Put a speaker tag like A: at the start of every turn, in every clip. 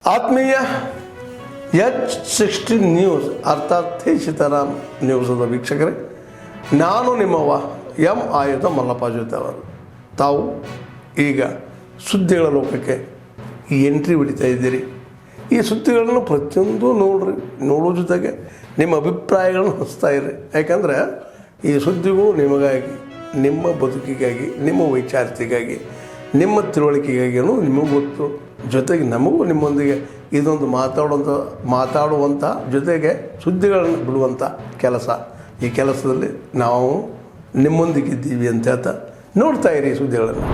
A: ಆತ್ಮೀಯ H16 news ಅರ್ಥಾತ್ ಸೀತಾರಾಮ್ ನ್ಯೂಸದ ವೀಕ್ಷಕರೇ, ನಾನು ನಿಮ್ಮವ ಎಂ ಆಯುಧ ಮಲ್ಲಪ್ಪ ಜೊತೆ ಅವರು. ತಾವು ಈಗ ಸುದ್ದಿಗಳ ಲೋಕಕ್ಕೆ ಎಂಟ್ರಿ ಹೊಡಿತಾ ಇದ್ದೀರಿ. ಈ ಸುದ್ದಿಗಳನ್ನು ಪ್ರತಿಯೊಂದು ನೋಡೋ ಜೊತೆಗೆ ನಿಮ್ಮ ಅಭಿಪ್ರಾಯಗಳನ್ನು ಹಂಚ್ತಾ ಇರಿ. ಯಾಕಂದರೆ ಈ ಸುದ್ದಿಗಳು ನಿಮಗಾಗಿ, ನಿಮ್ಮ ಬದುಕಿಗಾಗಿ, ನಿಮ್ಮ ವೈಚಾರಿಕೆಗಾಗಿ, ನಿಮ್ಮ ತಿಳುವಳಿಕೆಗಾಗಿಯೂ ನಿಮಗೂ ಗೊತ್ತು. ಜೊತೆಗೆ ನಮಗೂ ನಿಮ್ಮೊಂದಿಗೆ ಇದೊಂದು ಮಾತಾಡುವಂಥ ಜೊತೆಗೆ ಸುದ್ದಿಗಳನ್ನು ಬಿಡುವಂಥ ಕೆಲಸ. ಈ ಕೆಲಸದಲ್ಲಿ ನಾವು ನಿಮ್ಮೊಂದಿಗಿದ್ದೀವಿ ಅಂತ ಹೇಳ್ತಾ ನೋಡ್ತಾ ಇರಿ ಈ ಸುದ್ದಿಗಳನ್ನು.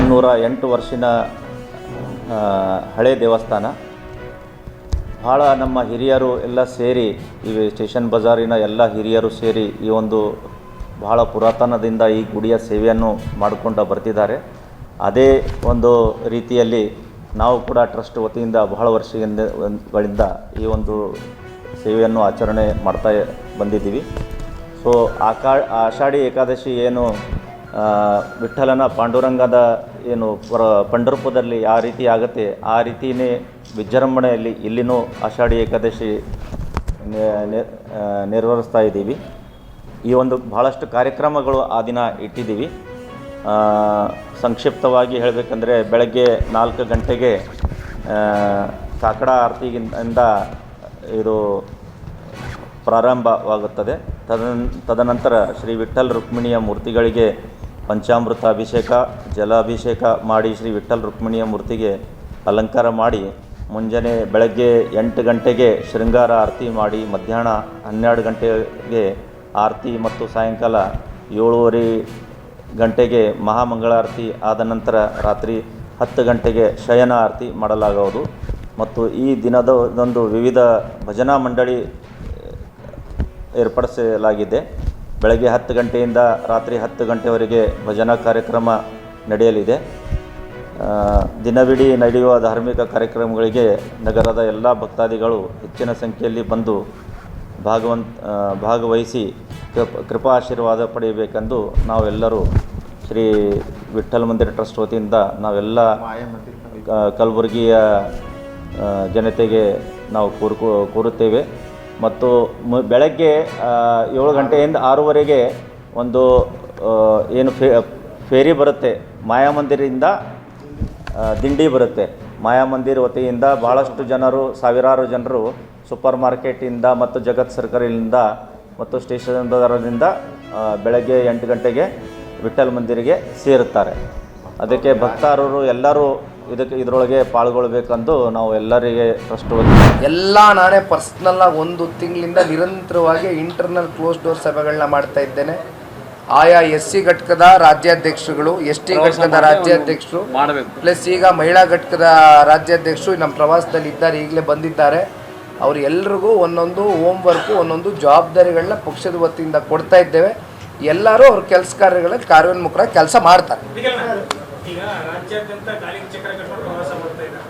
B: ನೂರ 8 ವರ್ಷದ ಹಳೆ ದೇವಸ್ಥಾನ. ಭಾಳ ನಮ್ಮ ಹಿರಿಯರು ಎಲ್ಲ ಸೇರಿ, ಈ ಸ್ಟೇಷನ್ ಬಜಾರಿನ ಎಲ್ಲ ಹಿರಿಯರು ಸೇರಿ ಈ ಒಂದು ಭಾಳ ಪುರಾತನದಿಂದ ಈ ಗುಡಿಯ ಸೇವೆಯನ್ನು ಮಾಡಿಕೊಂಡು ಬರ್ತಿದ್ದಾರೆ. ಅದೇ ಒಂದು ರೀತಿಯಲ್ಲಿ ನಾವು ಕೂಡ ಟ್ರಸ್ಟ್ ವತಿಯಿಂದ ಬಹಳ ವರ್ಷಗಳಿಂದ ಈ ಒಂದು ಸೇವೆಯನ್ನು ಆಚರಣೆ ಮಾಡ್ತಾ ಬಂದಿದ್ದೀವಿ. ಸೊ ಆಷಾಢಿ ಏಕಾದಶಿ ಏನು ವಿಠ್ಠಲನ ಪಾಂಡುರಂಗದ ಏನು ಪಂಢರಪುರದಲ್ಲಿ ಯಾವ ರೀತಿ ಆಗುತ್ತೆ ಆ ರೀತಿಯೇ ವಿಜೃಂಭಣೆಯಲ್ಲಿ ಇಲ್ಲಿನೂ ಆಷಾಢಿ ಏಕಾದಶಿ ನೆರವೇರಿಸ್ತಾ ಇದ್ದೀವಿ. ಈ ಒಂದು ಭಾಳಷ್ಟು ಕಾರ್ಯಕ್ರಮಗಳು ಆ ದಿನ ಇಟ್ಟಿದ್ದೀವಿ. ಸಂಕ್ಷಿಪ್ತವಾಗಿ ಹೇಳಬೇಕಂದ್ರೆ ಬೆಳಗ್ಗೆ 4 ಗಂಟೆಗೆ ಕಾಕಡ ಆರತಿಯಿಂದ ಇದು ಪ್ರಾರಂಭವಾಗುತ್ತದೆ. ತದನಂತರ ಶ್ರೀ ವಿಠ್ಠಲ್ ರುಕ್ಮಿಣಿಯ ಮೂರ್ತಿಗಳಿಗೆ ಪಂಚಾಮೃತ ಅಭಿಷೇಕ, ಜಲಾಭಿಷೇಕ ಮಾಡಿ ಶ್ರೀ ವಿಠ್ಠಲ್ ರುಕ್ಮಿಣಿಯ ಮೂರ್ತಿಗೆ ಅಲಂಕಾರ ಮಾಡಿ ಮುಂಜಾನೆ ಬೆಳಗ್ಗೆ 8 ಗಂಟೆಗೆ ಶೃಂಗಾರ ಆರತಿ ಮಾಡಿ, ಮಧ್ಯಾಹ್ನ 12 ಗಂಟೆಗೆ ಆರತಿ ಮತ್ತು ಸಾಯಂಕಾಲ 7:30 ಗಂಟೆಗೆ ಮಹಾಮಂಗಳಾರತಿ ಆದ ನಂತರ ರಾತ್ರಿ 10 ಗಂಟೆಗೆ ಶಯನ ಆರತಿ ಮಾಡಲಾಗುವುದು. ಮತ್ತು ಈ ದಿನದಂದು ವಿವಿಧ ಭಜನಾ ಮಂಡಳಿ ಏರ್ಪಡಿಸಲಾಗಿದೆ. ಬೆಳಗ್ಗೆ 10 ಗಂಟೆಯಿಂದ ರಾತ್ರಿ 10 ಗಂಟೆವರೆಗೆ ಭಜನಾ ಕಾರ್ಯಕ್ರಮ ನಡೆಯಲಿದೆ. ದಿನವಿಡೀ ನಡೆಯುವ ಧಾರ್ಮಿಕ ಕಾರ್ಯಕ್ರಮಗಳಿಗೆ ನಗರದ ಎಲ್ಲ ಭಕ್ತಾದಿಗಳು ಹೆಚ್ಚಿನ ಸಂಖ್ಯೆಯಲ್ಲಿ ಬಂದು ಭಾಗವಹಿಸಿ ಕೃಪಾ ಆಶೀರ್ವಾದ ಪಡೆಯಬೇಕೆಂದು ನಾವೆಲ್ಲರೂ ಶ್ರೀ ವಿಠ್ಠಲ ಮಂದಿರ ಟ್ರಸ್ಟ್ ವತಿಯಿಂದ ನಾವೆಲ್ಲ ಕಲಬುರಗಿಯ ಜನತೆಗೆ ನಾವು ಕೋರುತ್ತೇವೆ. ಮತ್ತು ಬೆಳಗ್ಗೆ 7 ಗಂಟೆಯಿಂದ 6:00ವರೆಗೆ ಒಂದು ಏನು ಫೇರಿ ಬರುತ್ತೆ, ಮಾಯಾಮಂದಿರದಿಂದ ದಿಂಡಿ ಬರುತ್ತೆ. ಮಾಯಾಮಂದಿರ ವತಿಯಿಂದ ಭಾಳಷ್ಟು ಜನರು, ಸಾವಿರಾರು ಜನರು ಸೂಪರ್ ಮಾರ್ಕೆಟಿಂದ ಮತ್ತು ಜಗತ್ ಸರ್ಕಲಿಂದ ಮತ್ತು ಸ್ಟೇಷನ್ ಬಜಾರದಿಂದ ಬೆಳಗ್ಗೆ 8 ಗಂಟೆಗೆ ವಿಠ್ಠಲ ಮಂದಿರಿಗೆ ಸೇರುತ್ತಾರೆ. ಅದಕ್ಕೆ ಭಕ್ತಾರರು ಎಲ್ಲರೂ ಇದರೊಳಗೆ ಪಾಲ್ಗೊಳ್ಬೇಕೆಂದು ನಾವು ಎಲ್ಲರಿಗೆ ಟ್ರಸ್ಟ್
C: ಎಲ್ಲ ನಾನೇ ಪರ್ಸ್ನಲ್ಲಾಗಿ 1 ತಿಂಗಳಿಂದ ನಿರಂತರವಾಗಿ ಇಂಟರ್ನಲ್ ಕ್ಲೋಸ್ ಡೋರ್ ಸಭೆಗಳನ್ನ ಮಾಡ್ತಾ ಇದ್ದೇನೆ. ಆಯಾ SC ಘಟಕದ ರಾಜ್ಯಾಧ್ಯಕ್ಷರುಗಳು, ST ಘಟಕದ ರಾಜ್ಯಾಧ್ಯಕ್ಷರು, ಪ್ಲಸ್ ಈಗ ಮಹಿಳಾ ಘಟಕದ ರಾಜ್ಯಾಧ್ಯಕ್ಷರು ನಮ್ಮ ಪ್ರವಾಸದಲ್ಲಿ ಇದ್ದಾರೆ, ಈಗಲೇ ಬಂದಿದ್ದಾರೆ. ಅವರು ಎಲ್ರಿಗೂ ಒಂದೊಂದು ಹೋಮ್ವರ್ಕು, ಒಂದೊಂದು ಜವಾಬ್ದಾರಿಗಳನ್ನ ಪಕ್ಷದ ವತಿಯಿಂದ ಕೊಡ್ತಾ ಇದ್ದೇವೆ. ಎಲ್ಲರೂ ಅವ್ರ ಕೆಲಸ ಕಾರ್ಯಗಳಲ್ಲಿ ಕಾರ್ಯೋನ್ಮುಖರಾಗಿ ಕೆಲಸ ಮಾಡ್ತಾರೆ.
D: ಈಗ ರಾಜ್ಯಾದ್ಯಂತ ಗಾಳಿ ಚಕ್ರ ಕಟ್ಟುವ ಪ್ರವಾಸ ಮಾಡ್ತಾ ಇದ್ದಾರೆ.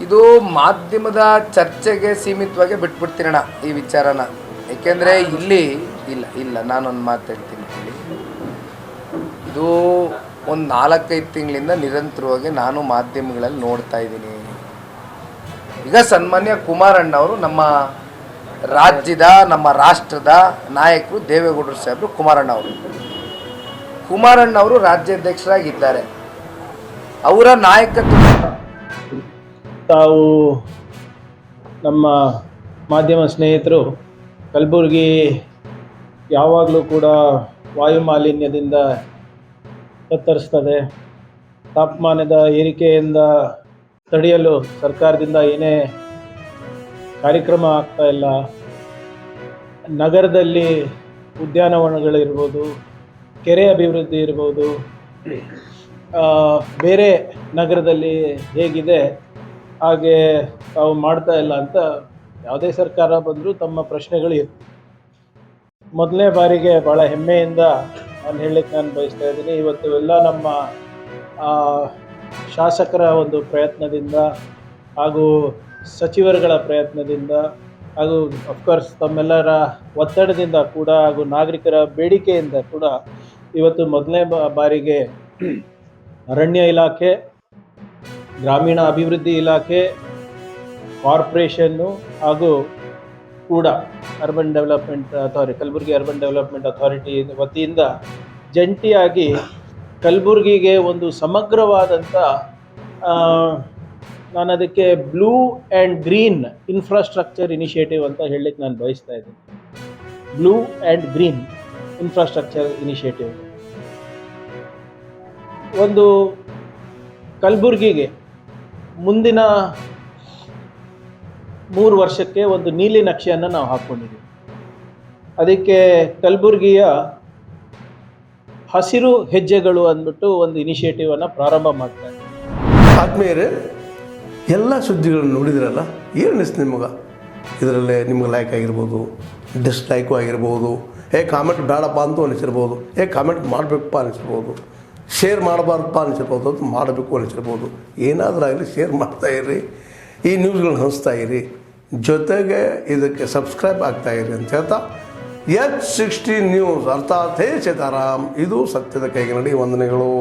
C: ಇದು ಮಾಧ್ಯಮದ ಚರ್ಚೆಗೆ ಸೀಮಿತವಾಗಿ ಬಿಟ್ಬಿಡ್ತೀನಣ್ಣ ಈ ವಿಚಾರನ. ಏಕೆಂದರೆ ಇಲ್ಲಿ ಇಲ್ಲ ನಾನೊಂದು ಮಾತು ಹೇಳ್ತೀನಿ ಇಲ್ಲಿ. ಇದು ಒಂದು 4-5 ತಿಂಗಳಿಂದ ನಿರಂತರವಾಗಿ ನಾನು ಮಾಧ್ಯಮಗಳಲ್ಲಿ ನೋಡ್ತಾ ಇದ್ದೀನಿ. ಈಗ ಸನ್ಮಾನ್ಯ ಕುಮಾರಣ್ಣವರು ನಮ್ಮ ರಾಜ್ಯದ ನಮ್ಮ ರಾಷ್ಟ್ರದ ನಾಯಕರು ದೇವೇಗೌಡರು ಸಾಹೇಬರು ಕುಮಾರಣ್ಣವರು ರಾಜ್ಯಾಧ್ಯಕ್ಷರಾಗಿದ್ದಾರೆ. ಅವರ ನಾಯಕತ್ವ
D: ತಾವು ನಮ್ಮ ಮಾಧ್ಯಮ ಸ್ನೇಹಿತರು ಕಲಬುರಗಿ ಯಾವಾಗಲೂ ಕೂಡ ವಾಯು ಮಾಲಿನ್ಯದಿಂದ ತತ್ತರಿಸ್ತದೆ. ತಾಪಮಾನದ ಏರಿಕೆಯಿಂದ ತಡೆಯಲು ಸರ್ಕಾರದಿಂದ ಏನೇ ಕಾರ್ಯಕ್ರಮ ಆಗ್ತಾ ಇಲ್ಲ. ನಗರದಲ್ಲಿ ಉದ್ಯಾನವನಗಳಿರ್ಬೋದು, ಕೆರೆ ಅಭಿವೃದ್ಧಿ ಇರ್ಬೋದು, ಬೇರೆ ನಗರದಲ್ಲಿ ಹೇಗಿದೆ ಹಾಗೆ ತಾವು ಮಾಡ್ತಾ ಇಲ್ಲ ಅಂತ ಯಾವುದೇ ಸರ್ಕಾರ ಬಂದರೂ ತಮ್ಮ ಪ್ರಶ್ನೆಗಳು ಇರ್ತವೆ. ಮೊದಲನೇ ಬಾರಿಗೆ ಭಾಳ ಹೆಮ್ಮೆಯಿಂದ ನಾನು ಹೇಳಲಿಕ್ಕೆ ನಾನು ಬಯಸ್ತಾ ಇದ್ದೀನಿ. ಇವತ್ತು ಎಲ್ಲ ನಮ್ಮ ಶಾಸಕರ ಒಂದು ಪ್ರಯತ್ನದಿಂದ ಹಾಗೂ ಸಚಿವರುಗಳ ಪ್ರಯತ್ನದಿಂದ ಹಾಗೂ ಅಫ್ಕೋರ್ಸ್ ತಮ್ಮೆಲ್ಲರ ಒತ್ತಡದಿಂದ ಕೂಡ ಹಾಗೂ ನಾಗರಿಕರ ಬೇಡಿಕೆಯಿಂದ ಕೂಡ ಇವತ್ತು ಮೊದಲನೇ ಬಾರಿಗೆ ಅರಣ್ಯ ಇಲಾಖೆ, ಗ್ರಾಮೀಣ ಅಭಿವೃದ್ಧಿ ಇಲಾಖೆ, ಕಾರ್ಪೊರೇಷನ್ನು ಹಾಗೂ ಕೂಡ urban development authority, Kalaburagi urban development authority ವತಿಯಿಂದ ಜಂಟಿಯಾಗಿ ಕಲಬುರಗಿಗೆ ಒಂದು ಸಮಗ್ರವಾದಂಥ ನಾನು ಅದಕ್ಕೆ blue and green infrastructure initiative ಅಂತ ಹೇಳಲಿಕ್ಕೆ ನಾನು ಬಯಸ್ತಾ ಇದ್ದೀನಿ. Blue and green infrastructure initiative ಒಂದು ಕಲಬುರಗಿಗೆ ಮುಂದಿನ 3 ವರ್ಷಕ್ಕೆ ಒಂದು ನೀಲಿ ನಕ್ಷೆಯನ್ನು ನಾವು ಹಾಕ್ಕೊಂಡಿದ್ದೀವಿ. ಅದಕ್ಕೆ ಕಲಬುರಗಿಯ ಹಸಿರು ಹೆಜ್ಜೆಗಳು ಅಂದ್ಬಿಟ್ಟು ಒಂದು ಇನಿಷಿಯೇಟಿವನ್ನು ಪ್ರಾರಂಭ ಮಾಡ್ತಾರೆ.
A: ಆದ್ಮೇಲೆ ಎಲ್ಲ ಸುದ್ದಿಗಳನ್ನು ನೋಡಿದ್ರಲ್ಲ, ಏನು ಅನಿಸ್ತು ನಿಮಗೆ? ಇದರಲ್ಲೇ ನಿಮ್ಗೆ ಲೈಕ್ ಆಗಿರ್ಬೋದು, ಡಿಸ್ಲೈಕು ಆಗಿರ್ಬೋದು, ಕಾಮೆಂಟ್ ಬೇಡಪ್ಪ ಅಂತೂ ಅನಿಸಿರ್ಬೋದು, ಕಾಮೆಂಟ್ ಮಾಡಬೇಕಪ್ಪ ಅನಿಸಿರ್ಬೋದು, ಶೇರ್ ಮಾಡಬಾರ್ದಪ್ಪ ಅನಿಸಿರ್ಬೋದು, ಅದು ಮಾಡಬೇಕು ಅನಿಸಿರ್ಬೋದು. ಏನಾದರೂ ಆಗಲಿ ಶೇರ್ ಮಾಡ್ತಾಯಿರಿ, ಈ ನ್ಯೂಸ್ಗಳನ್ನ ಹಂಚ್ತಾ ಇರಿ, ಜೊತೆಗೆ ಇದಕ್ಕೆ ಸಬ್ಸ್ಕ್ರೈಬ್ ಆಗ್ತಾಯಿರಿ ಅಂತ ಹೇಳ್ತಾ H16 ನ್ಯೂಸ್ ಅರ್ಥಾತ್ ಹೇ ಸೀತಾರಾಮ್, ಇದು ಸತ್ಯದ ಕೈಗೆ ನಡಿ. ವಂದನೆಗಳು.